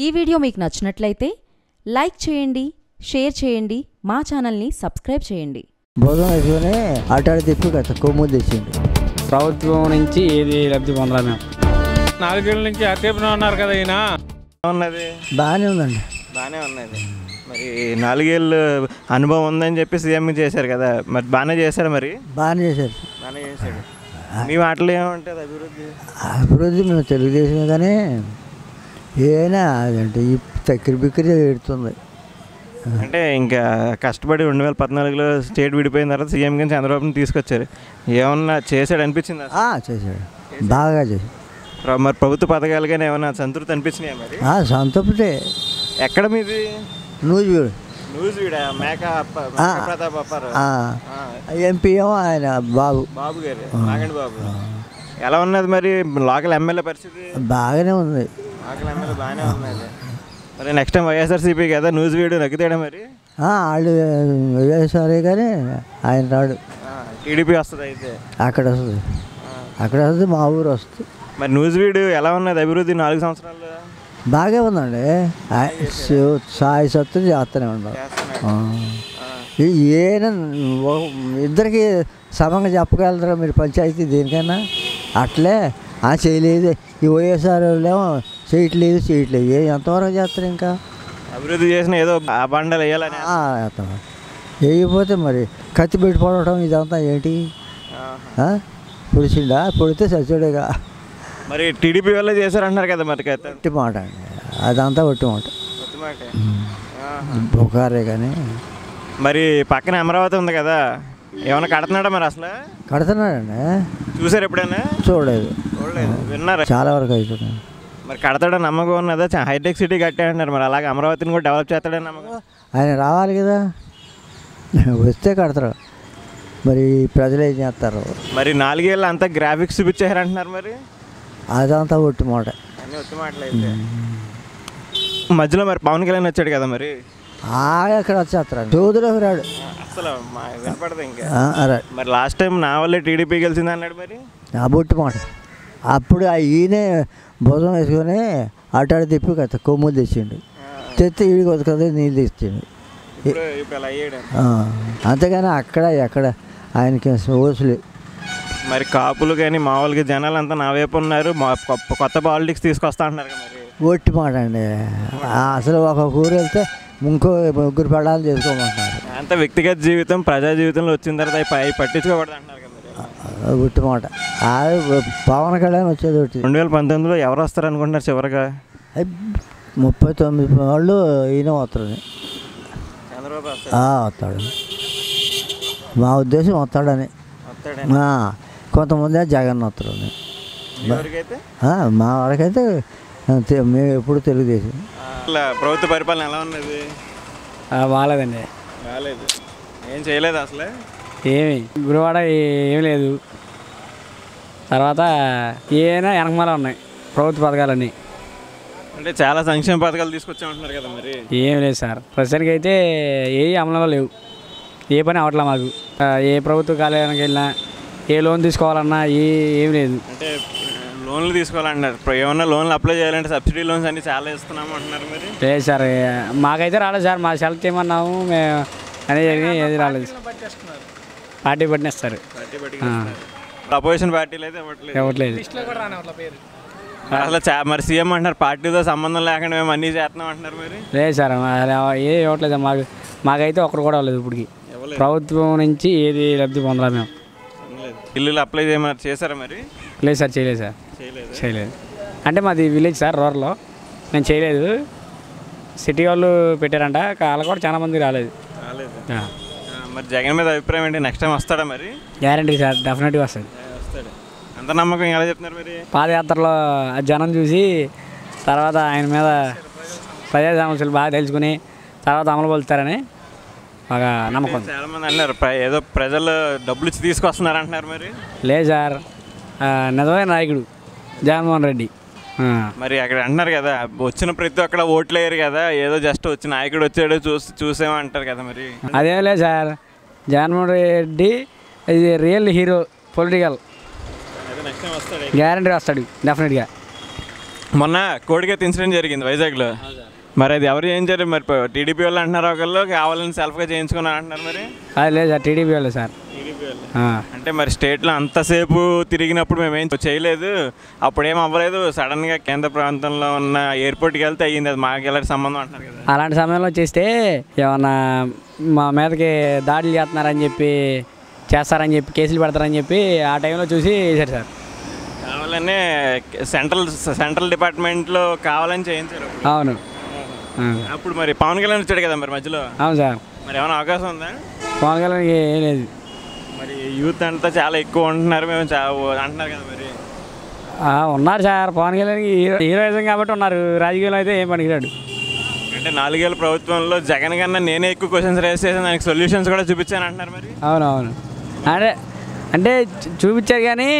ఈ వీడియో మీకు నచ్చినట్లయితే లైక్ చేయండి, షేర్ చేయండి, మా ఛానల్ని సబ్స్క్రైబ్ చేయండి. భోజనం వేసుకొని అటాడి తిప్పి కదా కొమ్ము తెచ్చింది. ప్రభుత్వం నుంచి ఏది లబ్ధి పొందాలి మేము 4 ఏళ్ళ నుంచి అకేపన ఉన్నారు కదా. ఈయన ఉన్నది బాగానే ఉందండి. బాగానే ఉన్నది. మరి 4 ఏళ్ళు అనుభవం ఉందని చెప్పి సీఎం చేశారు కదా, మరి బాగానే చేశారు. మరి బాగానే చేశారు. బాగానే చేశాడు. మీ మాటలు ఏముంటుంది అభివృద్ధి? అభివృద్ధి మేము తెలుగుదేశమే కానీ ఏనా అదంటే ఈ చక్కెర బిక్కిరి పెడుతుంది. అంటే ఇంకా కష్టపడి 2014లో స్టేట్ విడిపోయిన తర్వాత సీఎం కింద చంద్రబాబుని తీసుకొచ్చారు. ఏమన్నా చేశాడు అనిపించింది? చేశాడు, బాగా చేశాడు. మరి ప్రభుత్వ పథకాలు కానీ ఏమన్నా సంతృప్తి అనిపించినాయా? మరి సంతృప్తే. ఎక్కడ మీది? నూజివీడు. నూజివీడా? మేక ప్రతాప్ అప్పారు ఎంపీ ఏమో ఆయన బాబు గారు, నాగండి బాబు. ఎలా ఉన్నది మరి లోకల్ ఎమ్మెల్యే పరిస్థితి? బాగానే ఉంది. లోకల్ ఎమ్మెల్యే బాగానే ఉన్నది. మరి నెక్స్ట్ టైం వైఎస్ఆర్సీపీ కదా, నూజివీడు నగ్గుతాడా? మరి వాళ్ళు వైఎస్ఆర్ఏ కానీ ఆయన రాడు. టీడీపీ వస్తుంది అయితే? అక్కడ వస్తుంది, మా ఊరు వస్తుంది. మరి నూజివీడు ఎలా ఉన్నది అభివృద్ధి 4 సంవత్సరాలు? బాగా ఉందండి. సాయి సత్తు చేస్తూనే ఉండవు. ఈయన ఇద్దరికి సమంగా చెప్పగలరా మీరు పంచాయతీ దేనికైనా? అట్లే చేయలేదు. ఈ వైఎస్ఆర్ ఏమో చేయట్లేదు ఎంతవరకు చేస్తారు? ఇంకా అభివృద్ధి చేసిన ఏదో ఆ బండలు వేయాలని వేయకపోతే మరి కత్తి పెట్టి పడటం ఇదంతా ఏంటి? పొడిచిండా? పొడితే చచ్చాడేగా. మరి టీడీపీ వల్ల చేశారంటున్నారు కదా. మరి ఒట్టి మాట అండి, అదంతా ఒట్టి మాట, బొకారే కానీ. మరి పక్కన అమరావతి ఉంది కదా, ఏమైనా కడుతున్నాడా? మరి అసలు కడుతున్నాడండి. చూసారు ఎప్పుడైనా? చూడలేదు. విన్నారా? చాలా వరకు అవుతుంది. మరి కడతాడని నమ్మకం ఉన్నదా? హైటెక్ సిటీ కట్టాడంటారు. మరి అలాగే అమరావతిని కూడా డెవలప్ చేస్తాడని నమ్మకం? ఆయన రావాలి కదా, వస్తే కడతారు. మరి ప్రజలు ఏం చేస్తారు? మరి 4 ఏళ్ళు అంతా గ్రాఫిక్స్ చూపించారంటున్నారు. మరి అదంతా ఒట్టి మాట, అన్నీ ఒట్టి మాటలు అయితే. మధ్యలో మరి పవన్ కళ్యాణ్ వచ్చాడు కదా, మరి ఎక్కడ వచ్చేస్తారు? చౌదరికి రాడు అసలు వినపడదు ఇంకా. మరి లాస్ట్ టైం నా వల్లే టీడీపీ గెలిచింది అన్నాడు. మరి ఆ బొట్టి మాట. అప్పుడు ఈయనే భోజనం వేసుకొని అటాడి తిప్పి కదా కొమ్ము తెచ్చిండు. తెచ్చి ఈడికి వస్తుంది నీళ్ళు తెచ్చిండు. అంతేగాని అక్కడ ఎక్కడ ఆయనకి ఓసులు. మరి కాపులు కానీ మామూలుగా జనాలు అంతా నా వైపు ఉన్నారు, కొత్త పాలిటిక్స్ తీసుకొస్తా అంటున్నారు. మరి ఒట్టి మాట అండి. అసలు ఒక ఊరు వెళ్తే ఇంకో 3 పెళ్ళాలు చేసుకోమంటున్నారు. అంత వ్యక్తిగత జీవితం ప్రజా జీవితంలో వచ్చిన తర్వాత అవి పట్టించుకోకూడదు అంటున్నారు. ఒట్టి మాట. పవన్ కళ్యాణ్ వచ్చేది ఒకటి. 2019లో ఎవరు వస్తారు అనుకుంటున్నారు చివరిగా? 39 వాళ్ళు ఈయన వస్తారు. చంద్రబాబు వస్తాడు. మా ఉద్దేశం వస్తాడని. కొంతమంది జగన్ వస్తాడని. మా వాడికైతే మేము ఎప్పుడు తెలుగుదేశం. ప్రభుత్వ పరిపాలన ఎలా ఉన్నది? బాగాలేదండి. బాగాలేదు. ఏం చేయలేదు అసలు. ఏమి గురువాడ ఏమి లేదు. తర్వాత ఏమైనా వెనకమాల ఉన్నాయి ప్రభుత్వ పథకాలన్నీ. అంటే చాలా సంక్షేమ పథకాలు తీసుకొచ్చామంటున్నారు కదా. మరి ఏం లేదు సార్, ప్రస్తుతానికి అయితే ఏ అమలులో లేవు. ఏ పని అవట్లా మాకు. ఏ ప్రభుత్వ కార్యాలయానికి వెళ్ళినా, ఏ లోన్ తీసుకోవాలన్నా ఏం లేదు. అంటే లోన్లు తీసుకోవాలన్నారు. ఏమన్నా లోన్లు అప్లై చేయాలంటే సబ్సిడీ లోన్స్ అన్ని చాలా ఇస్తున్నాము అంటున్నారు. మరి లేదు సార్, మాకైతే రాలేదు సార్. మా సెలెక్ట్ చేయమన్నాము మేము అనేది ఏది రాలేదు. పార్టీ పట్టినేస్తారు. అపోజిషన్ పార్టీలు అయితే ఇవ్వట్లేదు. అసలు మరి సీఎం అంటున్నారు పార్టీతో సంబంధం లేకుండా మేము అన్నీ చేస్తున్నాం అంటున్నారు. మరి లేదు సార్, ఏ ఇవ్వట్లేదు మాకైతే ఒక్కరు కూడా అవ్వలేదు ఇప్పటికి. ప్రభుత్వం నుంచి ఏది లబ్ధి పొందాలి మేము. ఇల్లు అప్లై చేయమన్నారు, చేశారా? మరి లేదు సార్, చేయలేదు. అంటే మాది విలేజ్ సార్, రూరల్లో. నేను చేయలేదు. సిటీ వాళ్ళు పెట్టారంట, వాళ్ళు కూడా చాలా మంది రాలేదు. మరి జగన్ మీద అభిప్రాయం ఏంటి? నెక్స్ట్ టైం వస్తాడా? మరి గ్యారంటీ సార్, డెఫినెట్గా వస్తాడు. అంత నమ్మకం ఎలా చెప్తున్నారు? మరి పాదయాత్రలో జనం చూసి తర్వాత ఆయన మీద ప్రజా సమస్యలు బాగా తెలుసుకుని తర్వాత అమలు పలుతారని బాగా నమ్మకం. చాలా మంది అన్నారు ఏదో ప్రజలు డబ్బులు ఇచ్చి తీసుకొస్తున్నారు అంటున్నారు. మరి లేదు సార్, నిజమైన నాయకుడు జగన్మోహన్ రెడ్డి. మరి అక్కడ అంటున్నారు కదా, వచ్చిన ప్రతి ఒక్కడ ఓట్లు వేయరు కదా, ఏదో జస్ట్ వచ్చి నాయకుడు వచ్చాడు చూసేమంటారు కదా. మరి అదేం లేదు సార్, జగన్మోహన్ రెడ్డి ఇది రియల్ హీరో పొలిటికల్. గ్యారంటీ వస్తాడు డెఫినెట్గా. మొన్న కోడిగెత్తి ఇన్సిడెంట్ జరిగింది వైజాగ్లో. మరి అది ఎవరు చేయించారు? మరి టీడీపీ వాళ్ళు అంటున్నారు, ఒకళ్ళు కావాలని సెల్ఫ్గా చేయించుకున్నారు అంటున్నారు. మరి అది లేదు సార్, టీడీపీ వాళ్ళు సార్. అంటే మరి స్టేట్లో అంతసేపు తిరిగినప్పుడు మేమేం చేయలేదు, అప్పుడేం అవ్వలేదు, సడన్గా కేంద్ర ప్రాంతంలో ఉన్న ఎయిర్పోర్ట్కి వెళ్తే అయ్యింది, అది మాకు ఎలాంటి సంబంధం అంటున్నారు కదా. అలాంటి సమయంలో చేస్తే ఏమన్నా మా మీదకి దాడులు చేస్తున్నారని చెప్పి, చేస్తారని చెప్పి, కేసులు పెడతారని చెప్పి ఆ టైంలో చూసి వేశారు సార్. కావాలనే సెంట్రల్ డిపార్ట్మెంట్లో కావాలని చేయించారు. అవును. అప్పుడు మరి పవన్ కళ్యాణ్ వచ్చాడు కదా మరి మధ్యలో. అవును సార్. మరి ఏమైనా అవకాశం ఉందా? పవన్ కళ్యాణ్కి ఏం లేదు. మరి యూత్ అంతా చాలా ఎక్కువ ఉంటున్నారు మేము అంటున్నారు కదా. మరి ఉన్నారు సార్, పవన్ కళ్యాణ్కి హీరోయిజం కాబట్టి ఉన్నారు, రాజకీయంలో అయితే ఏం పనికిరాడు. అంటే 4 ఏళ్ళ ప్రభుత్వంలో జగన్ కన్నా నేనే ఎక్కువ క్వశ్చన్స్ రేస్ చేసాను, దానికి సొల్యూషన్స్ కూడా చూపించాను అంటున్నారు. మరి అవునవును, అంటే చూపించారు కానీ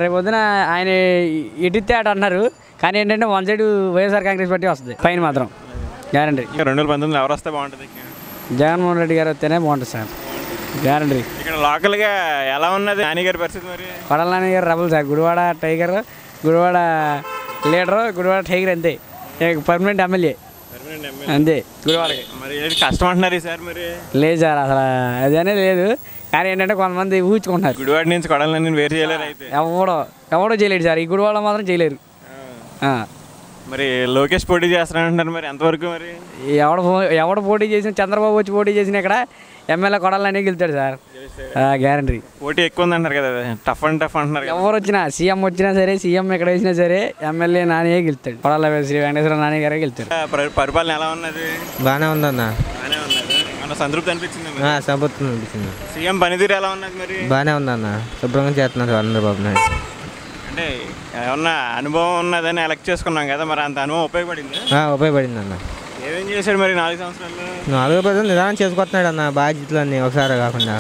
రేపు పొద్దున ఆయన ఎడితే అటు అన్నారు. కానీ ఏంటంటే one side YSR Congress party వస్తుంది పైన మాత్రం గ్యారంటీ. 2019 ఎవరు వస్తే బాగుంటుంది? జగన్మోహన్ రెడ్డి గారు వస్తేనే బాగుంటుంది సార్, గ్యారంటీ. ఇక్కడ లోకల్గా ఎలా ఉన్నది నాని గారి పరిస్థితి? మరి కొడాల నాని గారు rubble sir, Gudivada tiger, Gudivada leader, Gudivada tiger అంతే, పర్మనెంట్ ఎమ్మెల్యే అంతే గుడివాడకి. మరి కష్టం అంటున్నారు ఈసారి? మరి లేదు సార్, అసలు అదనే లేదు. కానీ ఏంటంటే కొంతమంది ఊహించుకుంటున్నారు. గుడివాడ నుంచి కొడాల నాని వేరు చేయలేరు అయితే? ఎవడో చేయలేడు సార్, ఈ గుడివాడ మాత్రం చేయలేరు. మరి లోకేష్ పోటీ చేస్తారంటున్నారు, మరి ఎంతవరకు? మరి ఎవడు పోటీ చేసిన, చంద్రబాబు వచ్చి పోటీ చేసిన ఇక్కడ ఎమ్మెల్యే కొడాలనే గెలుతాడు సార్, గ్యారంటీ. పోటీ ఎక్కువ ఉందంటారు కదా, టఫ్ అంటున్నారు. ఎవరు వచ్చినా, సీఎం వచ్చినా సరే, సీఎం ఎక్కడ వేసినా సరే ఎమ్మెల్యే నానే గెలుతాడు, కొడాల శ్రీ వెంకటేశ్వర నాని గారే గెలుతాడు. పరిపాలన ఎలా ఉన్నది? బాగానే ఉందన్న. బాగానే ఉన్నది. మన సంతృప్తి అనిపించింది? సంతృప్తి అనిపించింది. సీఎం పనితీరు ఎలా ఉన్నది? మరి బాగానే ఉందన్న, శుభ్రంగా చేస్తున్నారు చంద్రబాబు నాయుడు. అంటే ఏమన్నా అనుభవం ఉన్నదని ఎలక్ట్ చేసుకున్నాం కదా, మరి అంత అనుభవం ఉపయోగపడింది? ఉపయోగపడింది అన్న. ఏమేం చేశాడు మరి 4 సంవత్సరాలు? 4 పర్సెంట్ నిదానం చేసుకొస్తున్నాడు అన్న, బాధ్యతలు అన్నీ ఒకసారి కాకుండా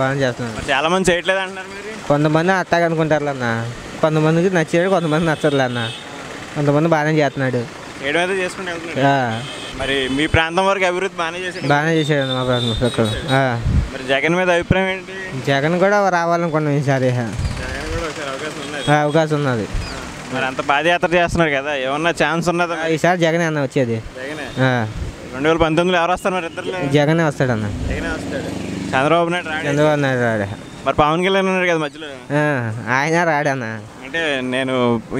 బాగా చేస్తున్నాడు. చాలా మంది చేయట్లేదు అంటున్నారు. మరి కొంతమంది అట్టాగ అనుకుంటారు అన్న, కొంతమందికి నచ్చాడు, కొంతమంది నచ్చట్లే అన్న, కొంతమంది బాగానే చేస్తున్నాడు. చేయడం అయితే చేసుకుంటే వెళ్తున్నాడు. మరి మీ ప్రాంతం వరకు అభివృద్ధి బాగానే చేశాడు మా ప్రాంతం. మరి జగన్ మీద అభిప్రాయం ఏంటి? జగన్ కూడా రావాలనుకున్నాం ఈసారి, అవకాశం ఉన్నది. మరి అంత పాదయాత్ర చేస్తున్నారు కదా, ఏమన్నా ఛాన్స్ ఉన్నదా? ఈసారి జగనే అన్న వచ్చేది. 2019 ఎవరు వస్తారు మరి? ఇద్దరు జగనే వస్తాడు అన్న. జగనే వస్తాడు. చంద్రబాబు నాయుడు రాడు. మరి పవన్ కళ్యాణ్ ఉన్నాడు కదా మధ్యలో, ఆయన రాడన్న. అంటే నేను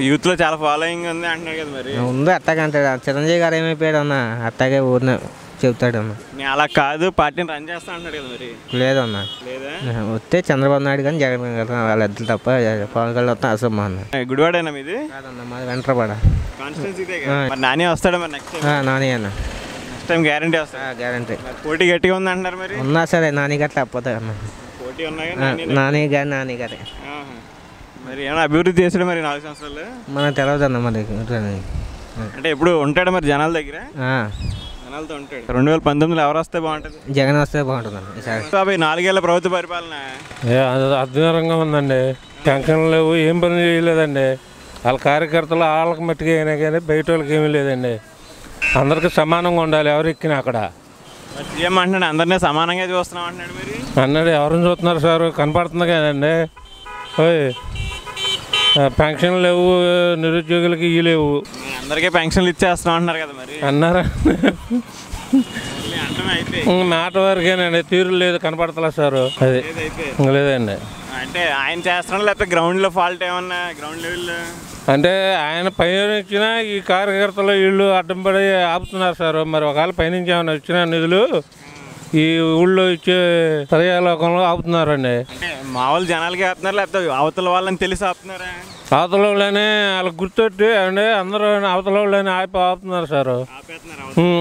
యూత్లో చాలా ఫాలోయింగ్ ఉంది అంటున్నాడు కదా. మరి ఉంది అట్టాగే అంటాడు. చిరంజీవి గారు ఏమైపోయాడు అన్న, అట్టాగే ఊరిన చెబుతాడు అన్న. నేను అలా కాదు, పార్టీని రన్ చేస్తా అంటాడు కదా. మరి లేదన్న, వస్తే చంద్రబాబు నాయుడు కానీ జగన్ వాళ్ళ ఇద్దరు తప్ప, పవన్ కళ్యాణ్ వస్తే అసలు అన్న. గుడివాడేనా మీది? కాదన్న, మాది వెంట్రపాడ. మరి నాని వస్తాడా మరి నెక్స్ట్ టైం? నాని అన్న నెక్స్ట్ టైం గ్యారంటీ వస్తా? గ్యారంటీ. పోటీ గట్టిగా ఉంది అంటున్నారు. మరి ఉన్నా సరే నాని గారు తప్పదు అన్న, పోటీ ఉన్నాయి. నాని గారే. మరి ఏమైనా అభివృద్ధి చేసాడు మరి 4 సంవత్సరాలు? మనకు తెలియదు అన్న. మరి అంటే ఎప్పుడు ఉంటాడు మరి జనాల దగ్గర? జనాలతో ఉంటాడు. 2019 ఎవరు వస్తే బాగుంటుంది? జగన్ వస్తే బాగుంటుంది అన్న. 4 ఏళ్ళ ప్రభుత్వ పరిపాలన అద్భుతంగా ఉందండి. టెన్షన్ లేవు, ఏం పని చేయలేదండి. వాళ్ళ కార్యకర్తలు వాళ్ళకి మట్టిగా అయినా కానీ బయట వాళ్ళకి ఏమీ లేదండి. అందరికీ సమానంగా ఉండాలి ఎవరు ఎక్కినా అక్కడ. సీఎం అంటున్నాడు అందరినీ సమానంగా చూస్తున్నాం అంటున్నాడు. మరి అన్నాడు, ఎవరిని చూస్తున్నారు సార్? కనపడుతుంది కదండి. పెన్షన్ లేవు, నిరుద్యోగులకి ఇవి లేవు, అందరికీ పెన్షన్లు ఇచ్చేస్తున్నాం అంటున్నారు కదా. మరి అన్నారా? మాట వరకేనండి, తీరు లేదు, కనపడతలే సార్. అది లేదండి. అంటే ఆయన చేస్తున్నాడు లేకపోతే గ్రౌండ్లో ఫాల్ట్ ఏమన్నా? గ్రౌండ్ లెవెల్లో అంటే ఆయన పైన ఇచ్చినా ఈ కార్యకర్తలు వీళ్ళు అడ్డం పడి ఆపుతున్నారు సార్. మరి ఒకవేళ పైనుంచి ఏమైనా వచ్చిన నిధులు ఈ ఊళ్ళో ఇచ్చే పర్యాలోకంలో ఆపుతున్నారండి. అంటే మామూలు జనాలకి ఆపుతున్నారు లేకపోతే అవతల వాళ్ళని తెలిసి ఆపుతున్నారా? అవతల వాళ్ళని వాళ్ళకి గుర్తొట్టి అంటే అందరూ అవతల వాళ్ళని ఆపుతున్నారు సార్.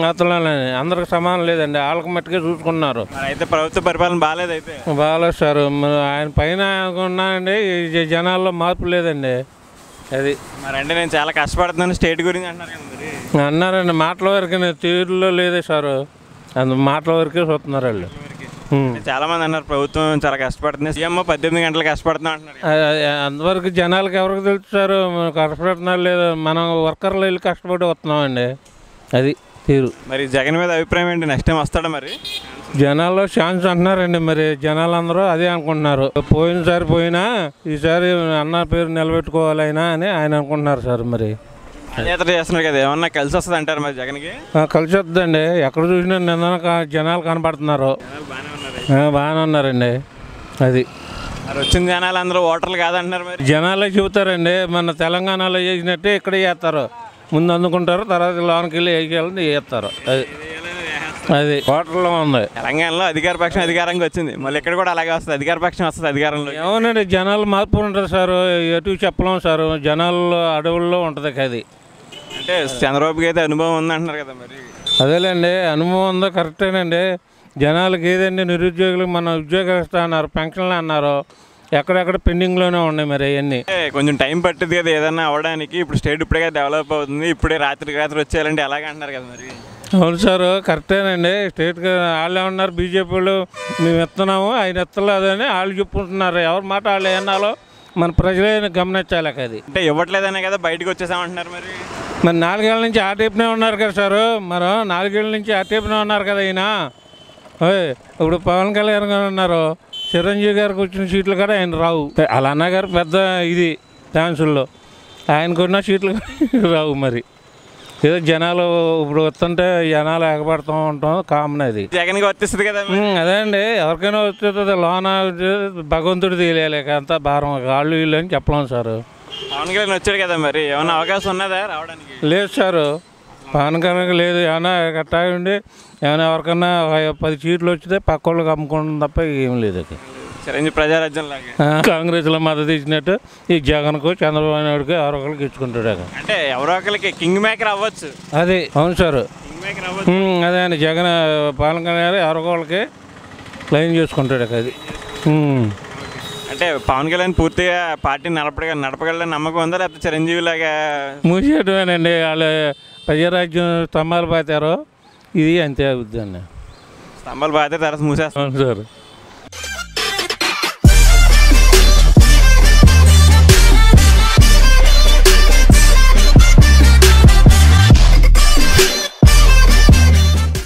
అవతల అందరికి సమానం లేదండి, వాళ్ళకి మట్టుకే చూసుకున్నారు. అయితే ప్రభుత్వ పరిపాలన బాగాలేదు. అయితే బాగాలేదు సార్. మరి ఆయన పైన ఉన్నాయండి, జనాల్లో మార్పు లేదండి. అది మరి అంటే నేను చాలా కష్టపడుతున్నాను స్టేట్ గురించి అంటున్నారు కదా. మరి అన్నారండి, మాటల వరకు తీరులో లేదే సార్, అందు మాటల వరకే చూస్తున్నారు వాళ్ళు. చాలా మంది అన్నారు ప్రభుత్వం చాలా కష్టపడుతుంది, సీఎం 18 గంటలు కష్టపడుతున్నా అంటున్నారు. అంతవరకు జనాలకు ఎవరికి తెలుసు సార్ కష్టపడుతున్నారు లేదు, మనం వర్కర్లు వెళ్ళి కష్టపడి వస్తున్నామండి. అది తీరు. మరి జగన్ మీద అభిప్రాయం ఏంటి? నెక్స్ట్ టైం వస్తాడా మరి? జనాల్లో ఛాన్స్ అంటున్నారండి, మరి జనాలు అందరూ అదే అనుకుంటున్నారు. పోయినసారి పోయినా ఈసారి అన్న పేరు నిలబెట్టుకోవాలి అని ఆయన అనుకుంటున్నారు సార్. మరి పాదయాత్ర చేస్తున్నారు కదా, ఏమన్నా కలిసి వస్తుంది అంటారు మరి జగన్కి? కలిసి వస్తుందండి. ఎక్కడ చూసినా నిన్న జనాలు కనపడుతున్నారు, బాగానే ఉన్నారండి. అది మరి వచ్చిన జనాలు అందరూ ఓటర్లు కాదంటున్నారు. మరి జనాలే చెబుతారండి, మన తెలంగాణలో చేసినట్టే ఇక్కడ చేస్తారు. ముందు అందుకుంటారు, తర్వాత లోనికి వెళ్ళి వేయాలని చేస్తారు. అది ఓటర్లో ఉంది. తెలంగాణలో అధికార పక్షం అధికారంగా వచ్చింది, మళ్ళీ ఇక్కడ కూడా అలాగే వస్తుంది, అధికార పక్షం వస్తుంది అధికారంలో. ఏమోనండి, జనాలు మార్పు ఉంటారు సార్, ఎటు చెప్పలేం సార్. జనాల్లో అడవుల్లో ఉంటుంది అది. అంటే చంద్రబాబుకి అయితే అనుభవం ఉంది అంటున్నారు కదా మరి? అదేలేండి, అనుభవం ఉందో కరెక్టేనండి. జనాలకి ఏదండి, నిరుద్యోగులకు మన ఉద్యోగాలు ఇస్తా అన్నారు, పెన్షన్లు అన్నారు, ఎక్కడెక్కడ పెండింగ్లోనే ఉన్నాయి. మరి అవన్నీ కొంచెం టైం పట్టింది కదా ఏదన్నా అవ్వడానికి. ఇప్పుడు స్టేట్ ఇప్పుడే డెవలప్ అవుతుంది, ఇప్పుడే రాత్రి వచ్చేయాలంటే ఎలాగ అంటున్నారు కదా మరి? అవును సార్, కరెక్టేనండి. స్టేట్గా వాళ్ళు ఏమన్నారు, బీజేపీ వాళ్ళు మేము ఎత్తున్నాము, ఆయన ఎత్తలేదని వాళ్ళు చెప్పుకుంటున్నారు. ఎవరి మాట వాళ్ళు ఏమన్నాలో మన ప్రజలే గమనించాలి. అది అంటే ఇవ్వట్లేదనే కదా బయటకు వచ్చేసామంటున్నారు. మరి 4 ఏళ్ళ నుంచి ఆ టైప్నే ఉన్నారు కదా సార్. మరి 4 ఏళ్ళ నుంచి ఆ టైప్నే ఉన్నారు కదా ఈయన. ఇప్పుడు పవన్ కళ్యాణ్ గారు ఉన్నారు, చిరంజీవి గారికి వచ్చిన సీట్లు కూడా ఆయన రావు. అలా అన్నగారు పెద్ద ఇది ఛాన్సుల్లో ఆయనకున్న సీట్లు రావు. మరి ఏదో జనాలు ఇప్పుడు వస్తుంటే జనాలు ఎగబడుతూ ఉంటాం, కామన్. అది జగన్కి వర్తిస్తుంది కదా. అదే అండి, ఎవరికైనా వచ్చేది లోన భగవంతుడు తెలియాలి, అంతా భారం వాళ్ళు వీళ్ళు అని చెప్పలేం సార్. పవన్ కళ్యాణ్ వచ్చాడు కదా, మరి ఏమైనా అవకాశం ఉన్నదా రావడానికి? లేదు సార్, పవన్ కళ్యాణ్ లేదు. ఏమైనా కట్టా ఉండి ఏమైనా ఎవరికన్నా 10 సీట్లు వచ్చితే పక్క వాళ్ళకి అమ్ముకోవడం తప్ప ఏం లేదు. చిరంజీవి ప్రజారాజ్యం లాగా కాంగ్రెస్లో మద్దతు ఇచ్చినట్టు ఈ జగన్కు చంద్రబాబు నాయుడుకి ఎవరో ఒకరికి ఇచ్చుకుంటాడు. అంటే ఎవరో ఒకరికి కింగ్ మేకర్ అవ్వచ్చు. అది అవును సార్, కింగ్ మేకర్ అవ్వచ్చు. అదే అండి, జగన్ పవన్ కళ్యాణ్ ఎవరో ఒకరికి క్లెయిమ్ చేసుకుంటాడు. అది అంటే పవన్ కళ్యాణ్ పూర్తిగా పార్టీ నడపగలని నమ్మకం ఉందా, లేకపోతే చిరంజీవి లాగా మూసేయటమేనండి? వాళ్ళు ప్రజారాజ్యం స్తంభాలు పాతారు, ఇది అంతే అవుద్దండి. స్తంభాలు బాధ్యత తర్వాత మూసేస్తాం అవును సార్.